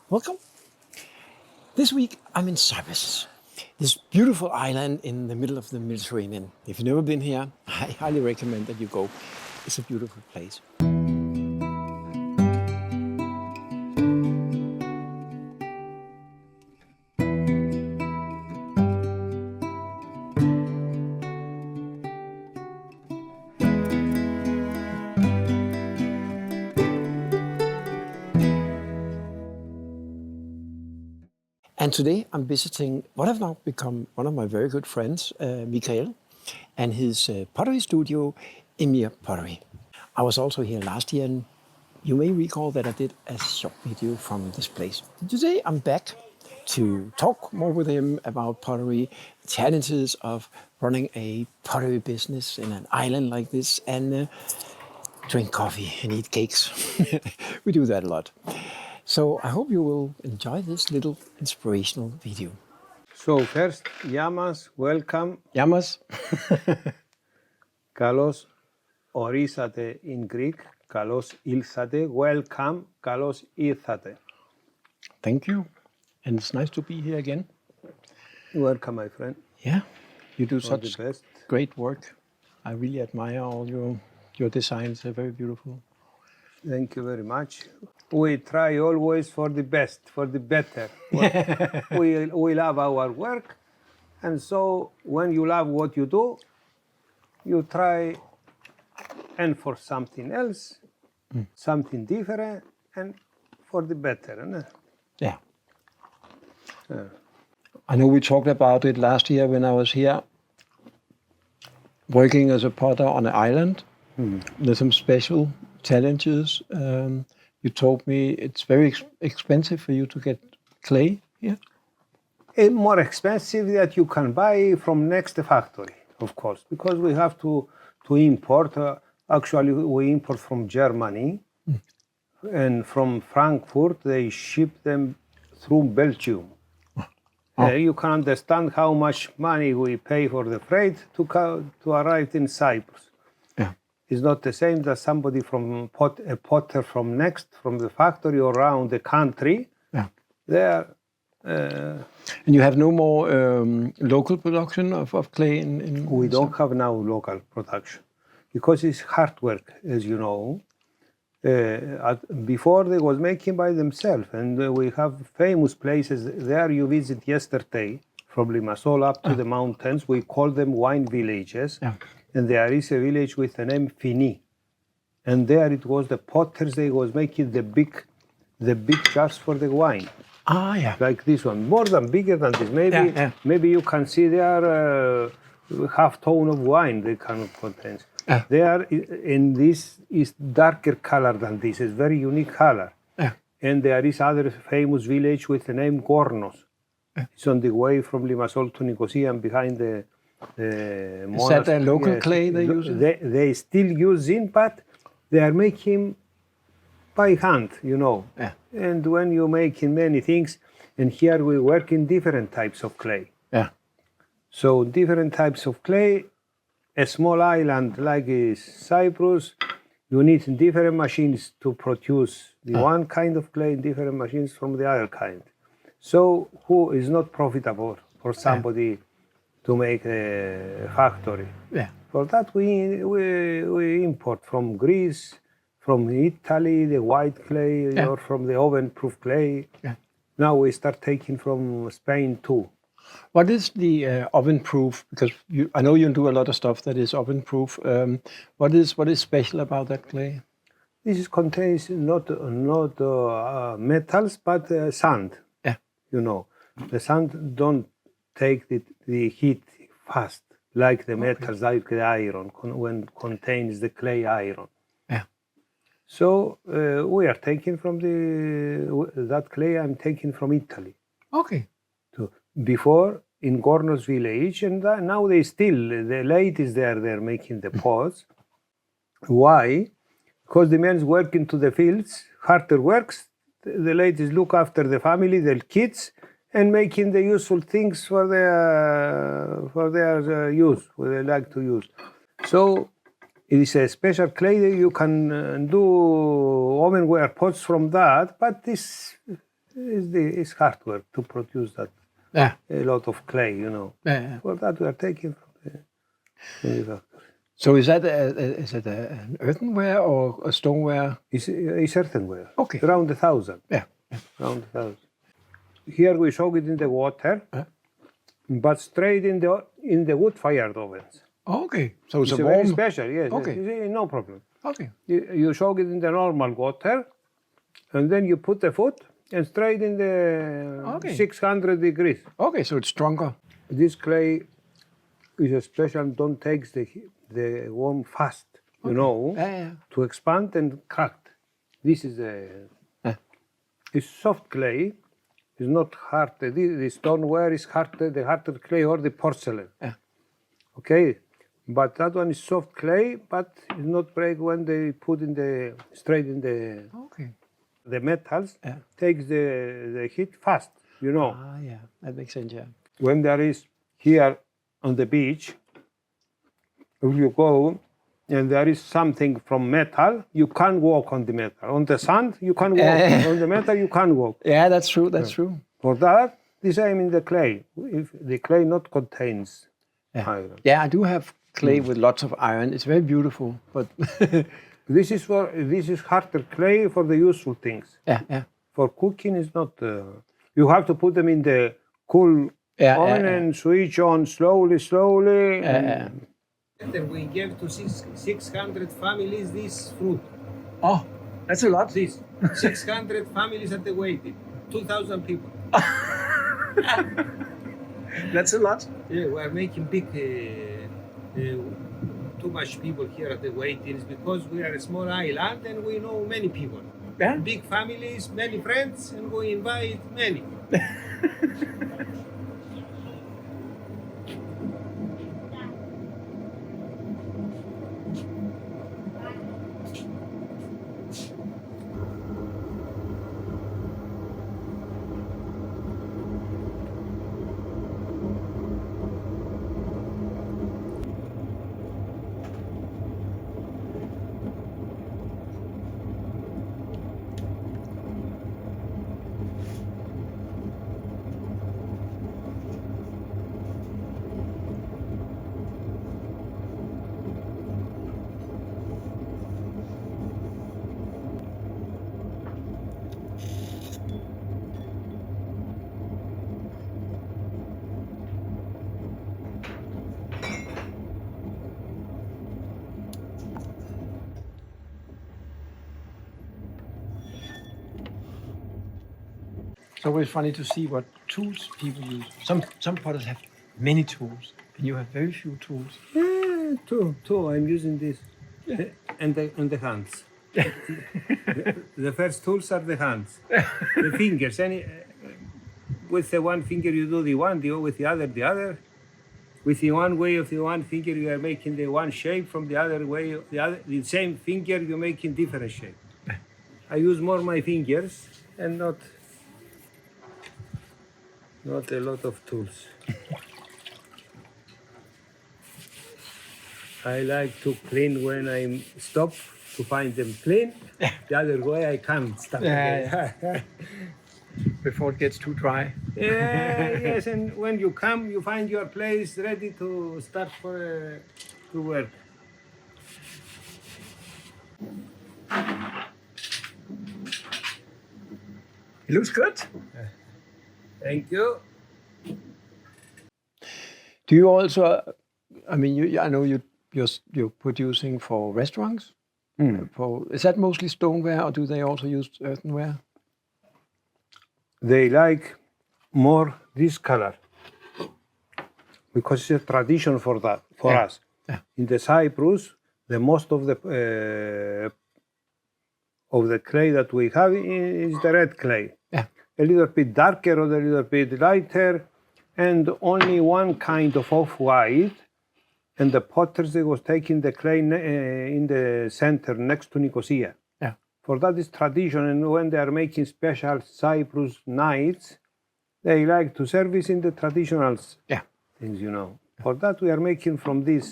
Welcome. This week I'm in Cyprus, this beautiful island in the middle of the Mediterranean. If you've never been here, I highly recommend that you go. It's a beautiful place. And today I'm visiting what have now become one of my very good friends, Michael, and his pottery studio, EMIRA Pottery. I was also here last year, and you may recall that I did a short video from this place. Today I'm back to talk more with him about pottery, the challenges of running a pottery business in an island like this, and drink coffee and eat cakes. We do that a lot. So I hope you will enjoy this little inspirational video. So first, Yamas, welcome. Yamas. Kalos orίσατε in Greek. Kalos ήλθατε. Welcome. Kalos ήρθατε. Thank you. And it's nice to be here again. Welcome, my friend. Yeah, you do All such the best. great work. I really admire all your designs. They're very beautiful. Thank you very much. We try always for the best, for the better. we love our work, and so when you love what you do, you try and for something else, something different, and for the better. Yeah. I know we talked about it last year when I was here, working as a potter on an island. There's some special challenges. You told me it's very expensive for you to get clay here. It's more expensive that you can buy from next factory, of course, because we have to import. Actually, we import from Germany, and from Frankfurt they ship them through Belgium. You can understand how much money we pay for the freight to arrive in Cyprus. It's not the same that somebody from a potter from the factory or around the country. There. And you have no more local production of clay in We don't have now local production because it's hard work, as you know. Before they was making by themselves, and we have famous places there. You visit yesterday from Limassol up to the mountains. We call them wine villages. And there is a village with the name Fini. And there it was the potters, they was making the big jars for the wine. Like this one, more than bigger than this. Maybe you can see there half ton of wine they can contain. There, and this is darker color than this. It's very unique color. And there is other famous village with the name Gornos. It's on the way from Limassol to Nicosia and behind the Is that a local clay they use? They still using, but they are making by hand, you know. And when you making many things, and here we work in different types of clay. So different types of clay. A small island like Cyprus, you need different machines to produce the one kind of clay, different machines from the other kind. So who is not profitable for somebody to make a factory? For that we import from Greece, from Italy, the white clay, or from the oven-proof clay. Now we start taking from Spain too. What is the oven-proof? Because I know you do a lot of stuff that is oven-proof. What is special about that clay? This contains not metals, but sand. You know, the sand don't take the heat fast like the metals, like the iron, when contains the clay iron. So we are taking from that clay. I'm taking from Italy. Before in Gornos village, and now the ladies there, they're making the pots. Why? Because the men's working to the fields, harder works. The ladies look after the family, their kids, and making the useful things for their use, what they like to use. So it is a special clay that you can do ovenware pots from that, but this it's hard work to produce that. Yeah. A lot of clay, you know. Yeah. For that we are taking from the factory. So is that an earthenware or a stoneware? It's earthenware. Okay. Around 1,000. Yeah. Around 1,000. Here we soak it in the water, but straight in the wood-fired ovens. Okay. So it's a very warm. special, yes. Okay. No problem. Okay. You soak it in the normal water, and then you put the food and straight in the 600 degrees. Okay, so it's stronger. This clay is a special. Don't take the warm fast, you know, to expand and crack. This is it's soft clay. It's not hard. The stoneware is harder, the harder clay or the porcelain. Okay, but that one is soft clay, but it's not break when they put straight in the. Okay. The metals takes the heat fast, you know. Ah, yeah, that makes sense. Yeah. When there is here on the beach, if you go and there is something from metal, you can't walk on the metal. On the sand, you can walk. On the metal, you can't walk. Yeah, that's true. That's true. For that, the same in the clay. If the clay not contains iron. Yeah, I do have clay with lots of iron. It's very beautiful, but this is harder clay for the useful things. Yeah. For cooking, it's not. You have to put them in the cool oven and switch on slowly. And we gave to 600 families this fruit. Oh, that's a lot. This 600 families at the waiting. 2,000 people. That's a lot. Yeah, we are making big. Too much people here at the waiting is because we are a small island and we know many people. Yeah. Big families, many friends, and we invite many. It's always funny to see what tools people use. Some potters have many tools, and you have very few tools. Two. I'm using this, and the hands. The first tools are the hands, the fingers. With the one finger you do the one, with the other. With the one way of the one finger you are making the one shape. From the other way, the same finger you're making different shape. I use more my fingers and not a lot of tools. I like to clean when I stop to find them clean. The other way I can't stop. Before it gets too dry. Yes, and when you come, you find your place ready to start to work. It looks good. Thank you. Do you also? I mean, I know you're producing for restaurants. Is that mostly stoneware, or do they also use earthenware? They like more this color because it's a tradition for us. Yeah. In the Cyprus, the most of the clay that we have is the red clay. Yeah. A little bit darker or a little bit lighter, and only one kind of off-white. And the potters, they was taking the clay in the center next to Nicosia. Yeah. For that is tradition, and when they are making special Cyprus nights, they like to service in the traditional things, you know. For that we are making from the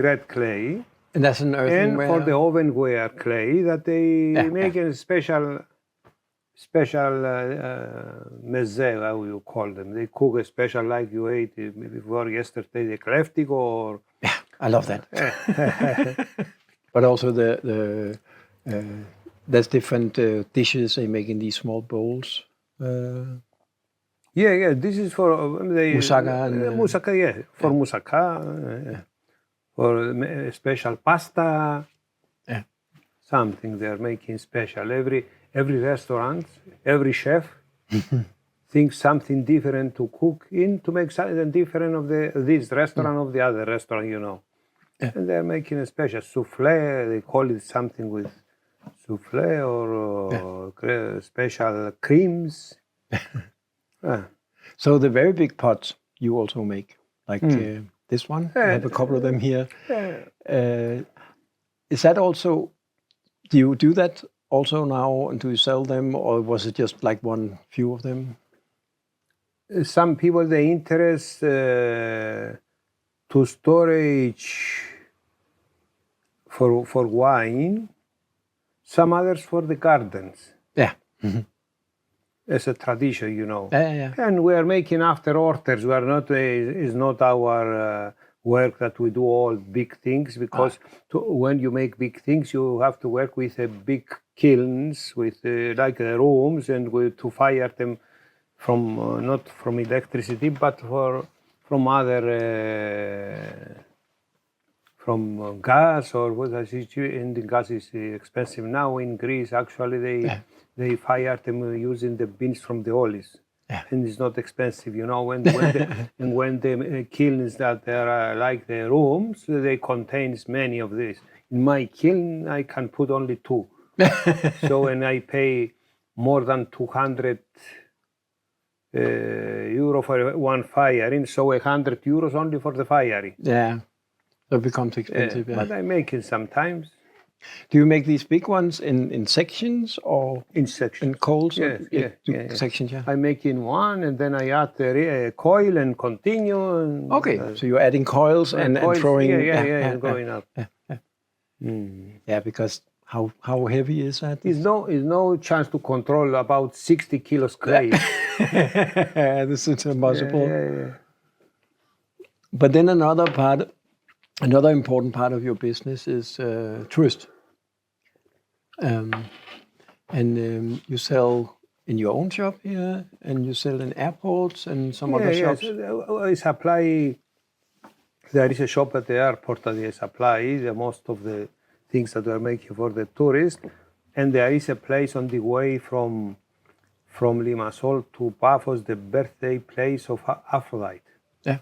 red clay. And that's an earthenware. And for the ovenware clay that they make a special special meze, how you call them. They cook a special like you ate before yesterday, the kleftigo or... Yeah, I love that. But also there's different dishes they make in these small bowls. Yeah, this is for Moussaka and... moussaka, yeah. For moussaka, for special pasta. Yeah. Something they're making special. Every restaurant, every chef thinks something different to cook in to make something different of this restaurant of the other restaurant, you know. Yeah. And they're making a special souffle. They call it something with souffle or special creams. So the very big pots you also make, like this one. I have a couple of them here. Is that also? Do you do that also now, and do you sell them, or was it just like few of them? Some people they interest to storage for wine. Some others for the gardens. Yeah. As a tradition, you know. Yeah. And we are making after orders. We are not. Is not our work that we do all big things, because when you make big things, you have to work with big kilns, with like the rooms, and to fire them from not from electricity, but from other from gas or what is it? And the gas is expensive now in Greece. Actually, they fire them using the beans from the olives. Yeah. And it's not expensive, you know. When the kilns that are like the rooms, they contains many of these. In my kiln, I can put only 2. So when I pay more than 200 euro for one firing, so 100 euros only for the firing. Yeah, that becomes expensive. But I make it sometimes. Do you make these big ones in sections or in sections? In coals? Yeah. Sections. Yeah. I make in one, and then I add the coil and continue. And, okay, so you're adding coils and throwing. Going up. Yeah, because how heavy is that? Is no chance to control about 60 kilos clay. This is impossible. Yeah. But then another important part of your business is tourist. And you sell in your own shop here, and you sell in airports and some other shops. I supply. There is a shop at the airport that I supply most of the things that we are making for the tourists, and there is a place on the way from Limassol to Paphos, the birthday place of Aphrodite. Yeah.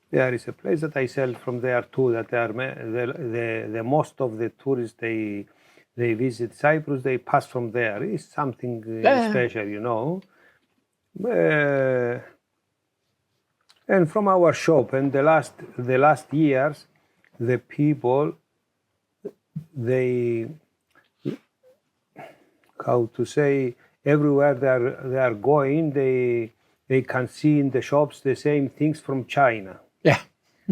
There is a place that I sell from there too. That they are the most of the tourists they visit Cyprus. They pass from there. It's something special, you know. And from our shop, and the last years, the people everywhere they are going, they can see in the shops the same things from China. Yeah.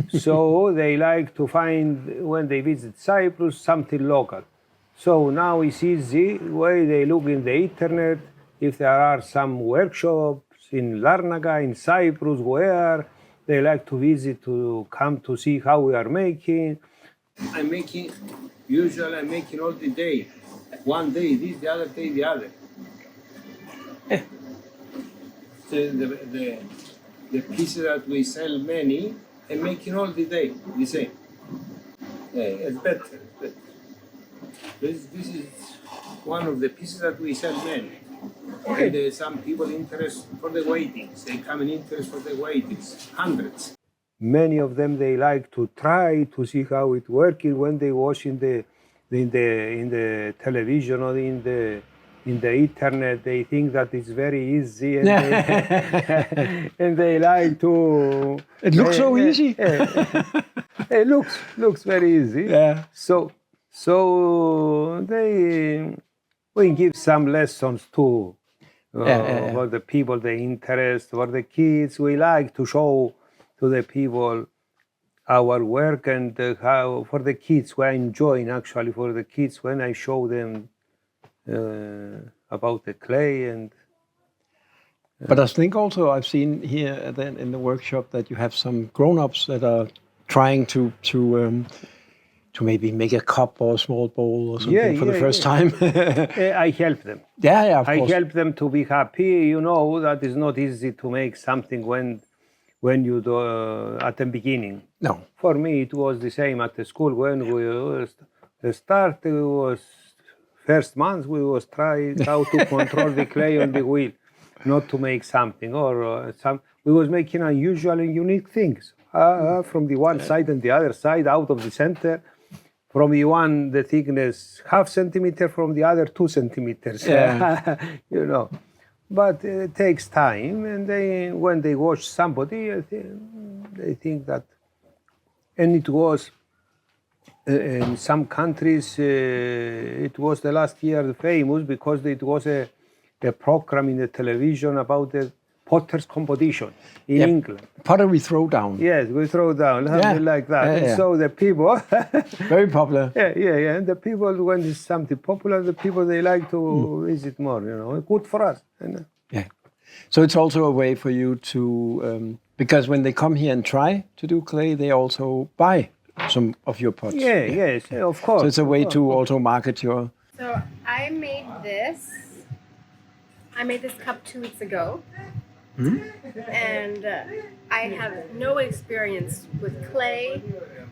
So they like to find, when they visit Cyprus, something local. So now it's easy, way they look in the internet, if there are some workshops in Larnaca, in Cyprus, where they like to visit, to come to see how we are making. Usually I'm making all the day. One day this, the other day the other. So the pieces that we sell many, I'm making all the day the same. It's better. This is one of the pieces that we sell many. Okay. And some people interest for the waitings. They come in interest for the waitings, hundreds. Many of them they like to try to see how it working when they watch in the television or in the internet. They think that it's very easy, and and they like to. It looks so easy. It looks very easy. Yeah. So we give some lessons too for the people, the interest, for the kids. We like to show to the people our work, and how for the kids we're enjoying actually for the kids when I show them about the clay and. But I think also I've seen here then in the workshop that you have some grown-ups that are trying to maybe make a cup or a small bowl or something for the first time. I help them. Yeah, of course. I help them to be happy. You know, that is not easy to make something when you do at the beginning. No. For me, it was the same at the school when we start. It was first month we was trying how to control the clay on the wheel, not to make something or we was making unusual and unique things from the one side and the other side out of the center. From the one, the thickness half centimeter, from the other 2 centimeters. Yeah. You know, but it takes time, and when they watch somebody, they think that, and it was in some countries. It was the last year famous because it was a program in the television about the potters competition in England. Pottery throwdown. Yes, we throw down, something like that. And so the people... Very popular. Yeah. And the people, when it's something popular, the people, they like to visit more, you know. Good for us. Yeah. So it's also a way for you to... because when they come here and try to do clay, they also buy some of your pots. Yes, of course. So it's a way to also market your... So I made this cup 2 weeks ago. And I have no experience with clay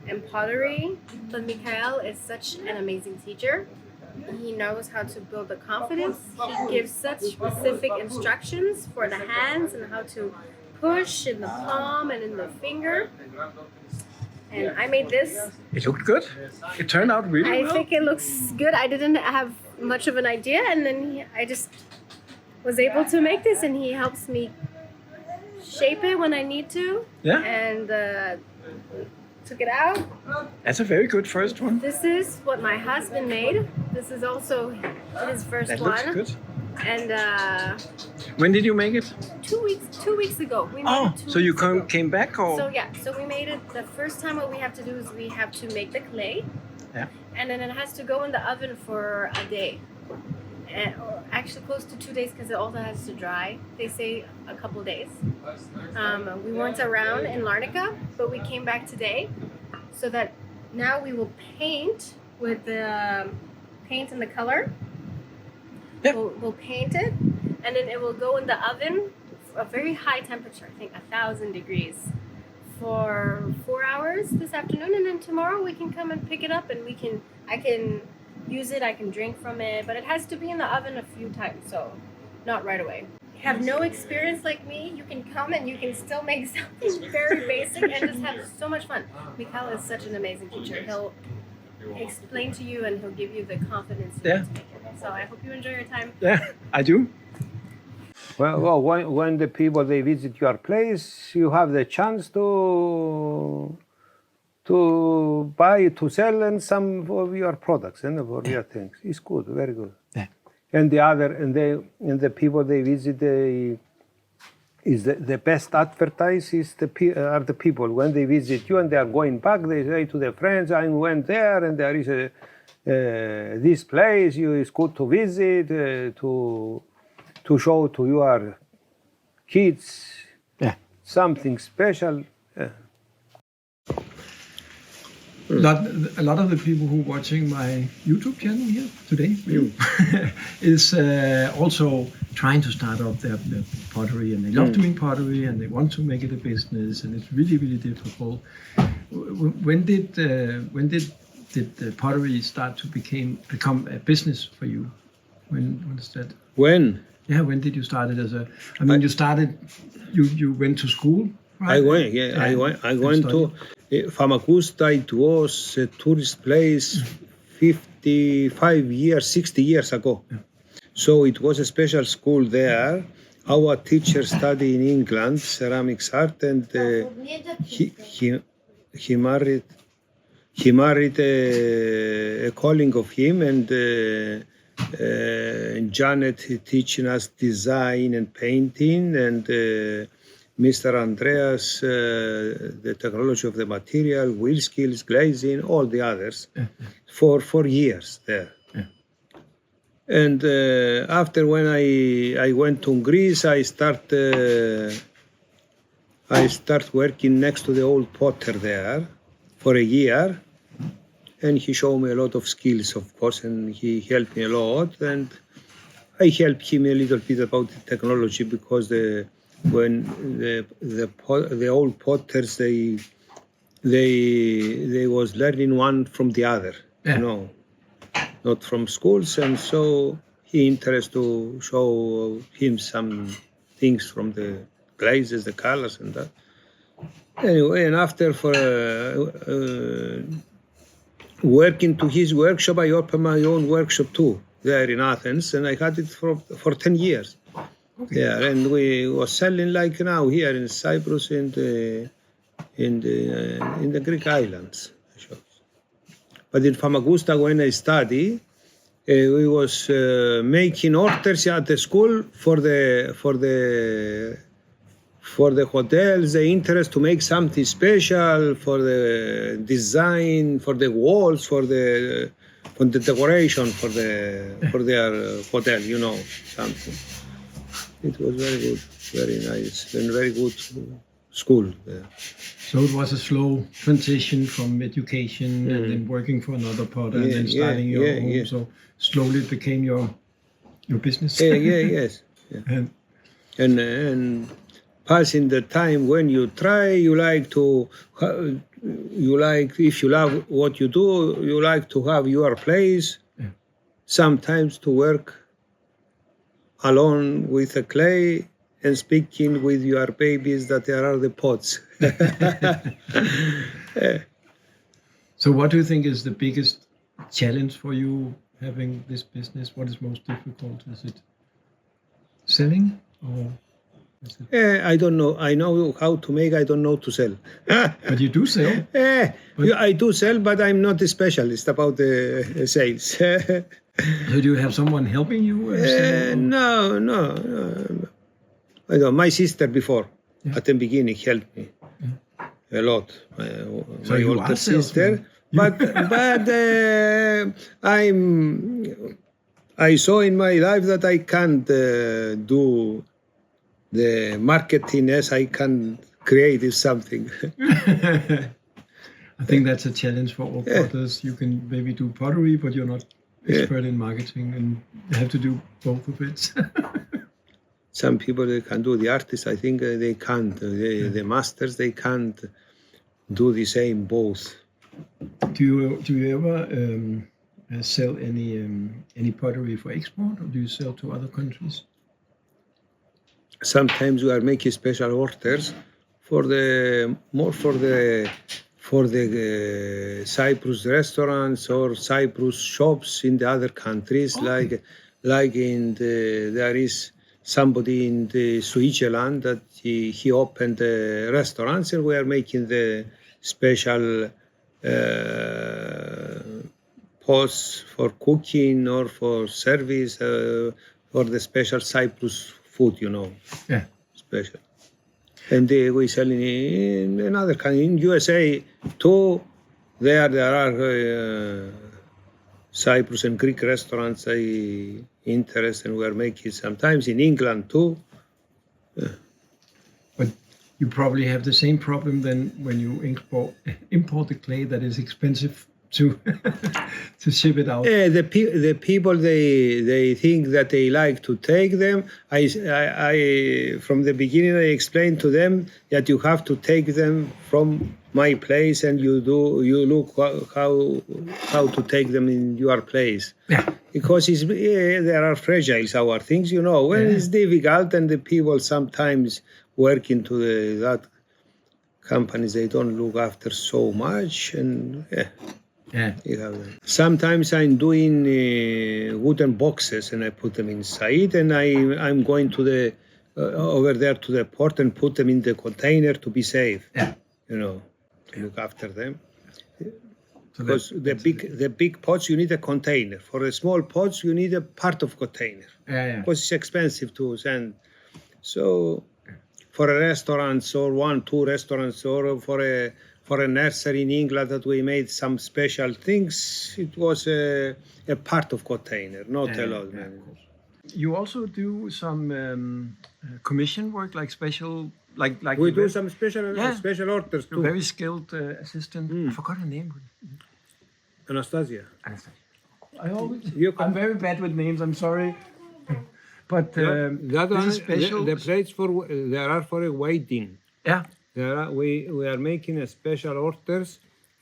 and pottery, but Michael is such an amazing teacher. He knows how to build the confidence. He gives such specific instructions for the hands and how to push in the palm and in the finger. And I made this. It looked good. It turned out really well. I think it looks good. I didn't have much of an idea, and then I just was able to make this, and he helps me shape it when I need to. Yeah. And took it out. That's a very good first one. This is what my husband made. This is also his first one. That looks good. And when did you make it? 2 weeks ago. We made it 2 so you weeks ago. came back or? So we made it. The first time what we have to do is we have to make the clay. Yeah. And then it has to go in the oven for a day. Or actually close to 2 days because it also has to dry. They say a couple days. We weren't around in Larnaca, but we came back today, so that now we will paint with the paint and the color. Yep. We'll paint it, and then it will go in the oven, a very high temperature, I think 1,000 degrees, for 4 hours this afternoon, and then tomorrow we can come and pick it up, and I can use it, I can drink from it, but it has to be in the oven a few times, so not right away. If you have no experience like me, you can come and you can still make something very basic and just have so much fun. Michael is such an amazing teacher. He'll explain to you and he'll give you the confidence you need to make it. So I hope you enjoy your time. Yeah, I do. Well, when the people, they visit your place, you have the chance to buy, to sell, and some of your products and for your things. It's good, very good. Yeah. And the people they visit, the best advertise are the people. When they visit you and they are going back, they say to their friends, I went there and there is this place. It's good to visit, to show to your kids something special. Yeah. A lot of the people who are watching my YouTube channel here today is also trying to start up their pottery, and they love doing pottery and they want to make it a business, and it's really, really difficult. When did the pottery start to become a business for you? When was that? When? Yeah, when did you start it as a? I mean, you went to school. Right? I went to Famagusta. It was a tourist place 55 years, 60 years ago. Yeah. So it was a special school there. Our teacher studied in England ceramics art, and he married a colleague of him, and Janet teaching us design and painting, and Mr. Andreas, the technology of the material, wheel skills, glazing, all the others, for years there. Yeah. And after when I went to Greece, I start working next to the old potter there for a year, and he showed me a lot of skills, of course, and he helped me a lot, and I helped him a little bit about the technology, because when the old potters they was learning one from the other, not from schools, and so he interested to show him some things from the glazes, the colors, and that. Anyway, and after for working to his workshop, I opened my own workshop too there in Athens, and I had it for 10 years. Okay. There, and we was selling like now here in Cyprus and in the Greek islands. But in Famagusta, when I studied, we was making orders at the school for the hotels, the interest to make something special for the design, for the walls, for the decoration for their hotel, something. It was very good, very nice, and very good school there. So it was a slow transition from education and then working for another potter and then starting your own. Yeah. So slowly it became your business. Yes. Yeah. And passing the time when you try, if you love what you do, you like to have your place. Yeah. Sometimes to work alone with the clay and speaking with your babies that there are the pots. So what do you think is the biggest challenge for you having this business? What is most difficult? Is it selling or? I don't know. I know how to make. I don't know to sell. But you do sell? I do sell, but I'm not a specialist about the sales. So do you have someone helping you? No. I don't. My sister before, at the beginning, helped me a lot. My older sister. But I saw in my life that I can't do the marketing as I can create something. I think that's a challenge for all potters. You can maybe do pottery, but you're not expert in marketing, and you have to do both of it. Some people they can do, the artists, I think they can't. The masters, they can't do the same both. Do you ever sell any pottery for export, or do you sell to other countries? Sometimes we are making special orders for the Cyprus restaurants or Cyprus shops in the other countries. Okay. Like there is somebody in the Switzerland that he opened restaurants, and we are making the special pots for cooking or for service for the special Cyprus food, Yeah. Special. And we sell in another country. In USA too, there are Cyprus and Greek restaurants interest, and we are making sometimes in England too. But you probably have the same problem then when you import the clay that is expensive to ship it out. The people they think that they like to take them. I from the beginning I explained to them that you have to take them from my place, and you look how to take them in your place. Yeah. Because there are fragile our things, when it's difficult, and the people sometimes work into that companies, they don't look after so much, and sometimes I'm doing wooden boxes, and I put them inside, and I'm going to the over there to the port and put them in the container to be safe. Yeah. To look after them. So because the big pots you need a container. For the small pots you need a part of container. Because it's expensive to send. So for a restaurant or 1-2 restaurants, or for for a nursery in England that we made some special things. It was a part of container, not a lot. You also do some commission work, like special, like We do some special orders You're too. very skilled assistant. I forgot her name. Anastasia. I'm very bad with names. I'm sorry, but That this one, is special. the plates for there are for a wedding. Yeah. We are making a special orders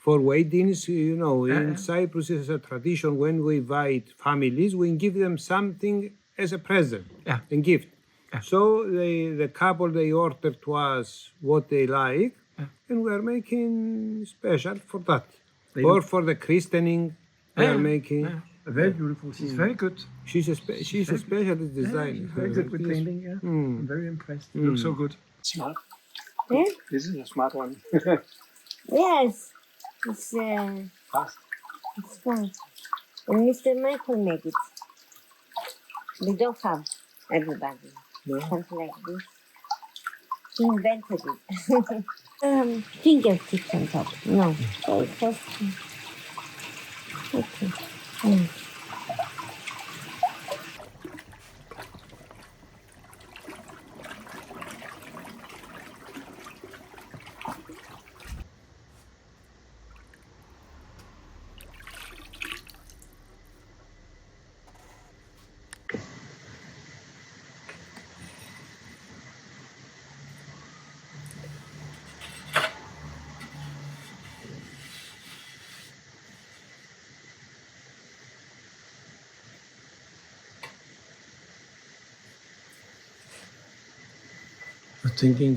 for weddings. You know, in Cyprus it's a tradition when we invite families, we give them something as a present, and gift. Yeah. So the couple they order to us what they like, and we are making special for that. Or for the christening, we are making. Very beautiful. She's very good. She's a specialist designer. Very good with painting. Yeah. I'm very impressed. You look so good. Smart. Yeah? This is a smart one. Yes. It's Fast. it's fun. And Mr. Michael made it. We don't have everybody. Something like this. He invented it. Fingertips on top. No. So it was okay. I'm thinking,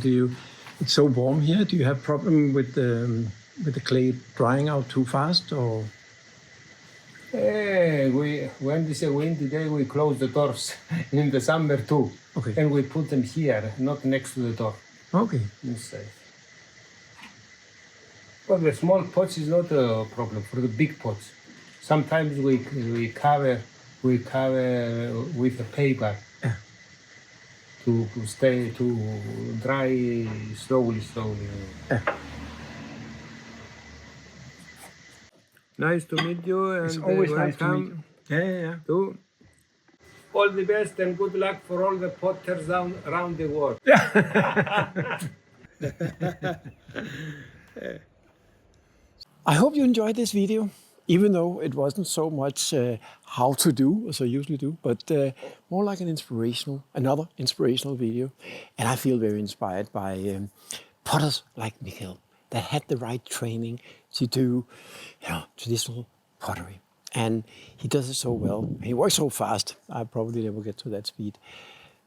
it's so warm here. Do you have problem with the clay drying out too fast, or? When it's a windy day, we close the doors in the summer too. Okay. And we put them here, not next to the door, Okay. inside. But the small pots is not a problem. For the big pots, sometimes we cover with a paper to dry slowly. Nice to meet you. And It's always nice to meet you. Yeah. To all the best and good luck for all the potters around the world. I hope you enjoyed this video, even though it wasn't so much how to do as I usually do, but more like another inspirational video. And I feel very inspired by potters like Michael that had the right training to do traditional pottery. And he does it so well. He works so fast. I probably never get to that speed,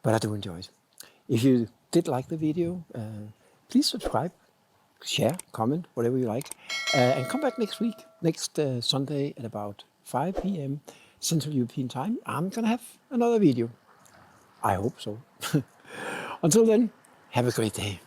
but I do enjoy it. If you did like the video, please subscribe, share, comment, whatever you like. And come back next week, next Sunday at about 5 p.m. Central European Time. I'm going to have another video. I hope so. Until then, have a great day.